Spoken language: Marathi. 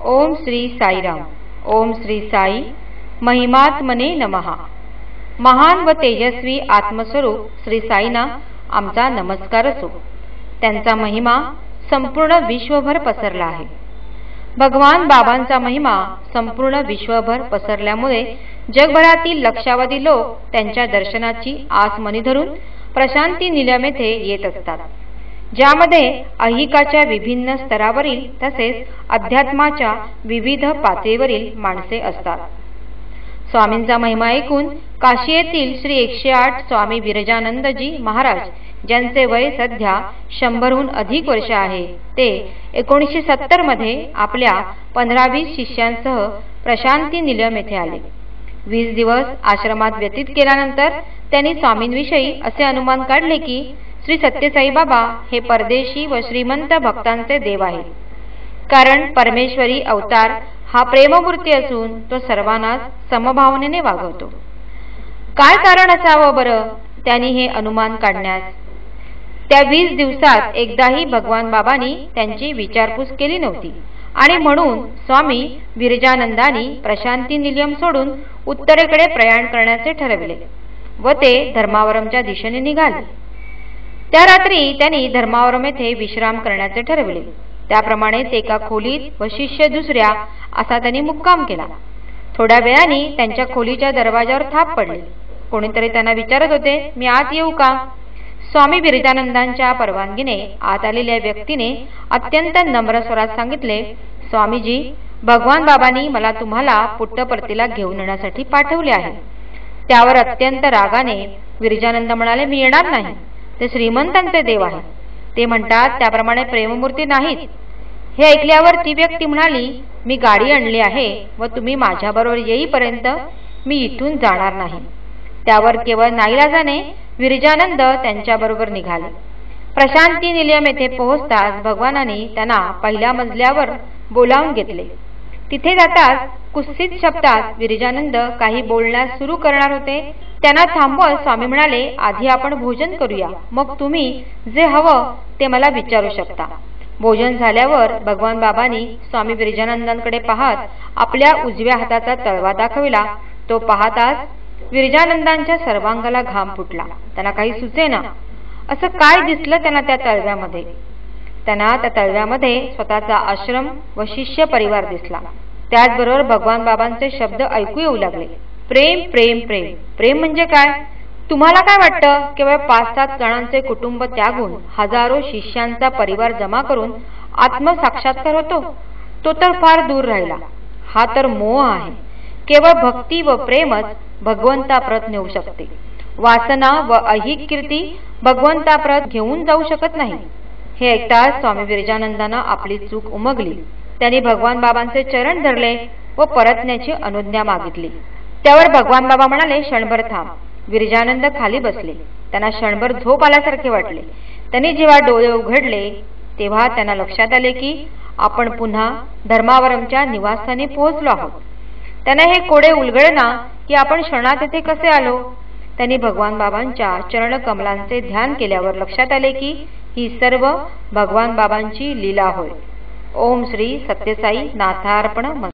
ओम श्री साईराम. ओम श्री साई महिमात्मने नमः. महान व तेजस्वी आत्मस्वरूप श्री साईंना आमचा नमस्कार असो. त्यांचा महिमा संपूर्ण विश्वभर पसरला आहे. भगवान बाबांचा महिमा संपूर्ण विश्वभर पसरल्यामुळे जगभरातील लक्षावधी लोक त्यांच्या दर्शनाची आस मनी धरून प्रशांती निलयम येथे येत असतात, ज्यामध्ये ऐहिकाच्या विभिन्न स्तरावरील तसेच अध्यात्माच्या विविध पातळीवरील माणसे असतात. स्वामींचा महिमा ऐकून काशी येथील श्री 108 स्वामी विरजानंदजी महाराज, ज्यांचे वय सध्या 100हून अधिक वर्ष आहे, ते 1970 मध्ये आपल्या 15-20 शिष्यांसह प्रशांती निलयम येथे आले. 20 दिवस आश्रमात व्यतीत केल्यानंतर त्यांनी स्वामींविषयी असे अनुमान काढले की श्री सत्यसाई बाबा हे परदेशी व श्रीमंत भक्तांचे देव आहेत. कारण परमेश्वरी अवतार हा प्रेममूर्ती असून तो सर्वांनाच समभावनेने वागवतो. काय कारण असावं बरं त्यांनी हे अनुमान काढण्यास? त्या 20 दिवसात एकदाही भगवान बाबांनी त्यांची विचारपूस केली नव्हती आणि म्हणून स्वामी विरजानंदांनी प्रशांती निलयम सोडून उत्तरेकडे प्रयाण करण्याचे ठरविले व ते धर्मावरमच्या दिशेने निघाले. त्या रात्री त्यांनी धर्मावरम येथे विश्राम करण्याचे ठरविले. त्याप्रमाणे ते एका खोलीत व शिष्य दुसऱ्या असा त्यांनी मुक्काम केला. थोड्या वेळाने त्यांच्या खोलीच्या दरवाजावर थाप पडले. कोणीतरी त्यांना विचारत होते, मी आत येऊ का? स्वामी विरजानंदांच्या परवानगीने आत आलेल्या व्यक्तीने अत्यंत नम्र स्वरात सांगितले, स्वामीजी, भगवान बाबांनी मला तुम्हाला पुट्टपर्तीला घेऊन येण्यासाठी पाठवले आहे. त्यावर अत्यंत रागाने विरजानंद म्हणाले, मी येणार नाही. ते श्रीमंतांचे देव आहेत. ते म्हणतात त्याप्रमाणे प्रेममूर्ती नाहीत. हे ऐकल्यावर ती व्यक्ती म्हणाली, मी गाडी आणली आहे व तुम्ही माझ्याबरोबर येईपर्यंत मी इथून जाणार नाही. त्यावर केवळ नाईलाजाने विरजानंद त्यांच्याबरोबर निघाले. प्रशांती निलयम येथे पोहोचताच भगवानांनी त्यांना पहिल्या मजल्यावर बोलावून घेतले. तिथे जाताच कुत्सित शब्दात विरजानंद काही बोलण्यास सुरू करणार होते. त्यांना थांबवत स्वामी म्हणाले, आधी आपण भोजन करूया, मग तुम्ही जे हवं ते मला विचारू शकता. भोजन झाल्यावर भगवान बाबांनी स्वामी विरजानंदांकडे पाहत आपल्या उजव्या हाताचा तळवा दाखविला. तो पाहताच विरजानंदांच्या सर्वांगाला घाम फुटला. त्यांना काही सुचेना. असं काय दिसलं त्यांना त्या तळव्यामध्ये? त्यांना त्या तळव्यामध्ये स्वतःचा आश्रम व शिष्य परिवार दिसला. त्याचबरोबर भगवान बाबांचे शब्द ऐकू येऊ लागले, प्रेम प्रेम प्रेम. प्रेम म्हणजे काय? तुम्हाला काय वाटतं केवळ 5-7 जणांचे कुटुंब त्यागून हजारो शिष्यांचा परिवार जमा करून आत्मसाक्षात्कार होतो? तो तर फार दूर राहिला. हा तर मोह आहे. केवळ भक्ती व प्रेमच भगवंताप्रत नेऊ शकते. वासना व ऐहिक कीर्ती भगवंताप्रत घेऊन जाऊ शकत नाही. हे ऐकताच स्वामी विरजानंदांना आपली चूक उमगली. त्यांनी भगवान बाबांचे चरण धरले व परतण्याची अनुज्ञा मागितली. त्यावर भगवान बाबा म्हणाले, क्षणभर थांब. विरजानंद खाली बसले. त्यांना क्षणभर झोप आल्यासारखे वाटले. त्यांनी जेव्हा डोळे उघडले तेव्हा त्यांना लक्षात आले की आपण पुन्हा धर्मावरमच्या निवासस्थानी पोहोचलो आहोत. त्यांना हे कोडे उलगडेना की आपण क्षणात येथे कसे आलो. त्यांनी भगवान बाबांच्या चरण कमलांचे ध्यान केल्यावर लक्षात आले की ही सर्व भगवान बाबांची लीला होय. ओम श्री सत्यसाई नाथार्पण.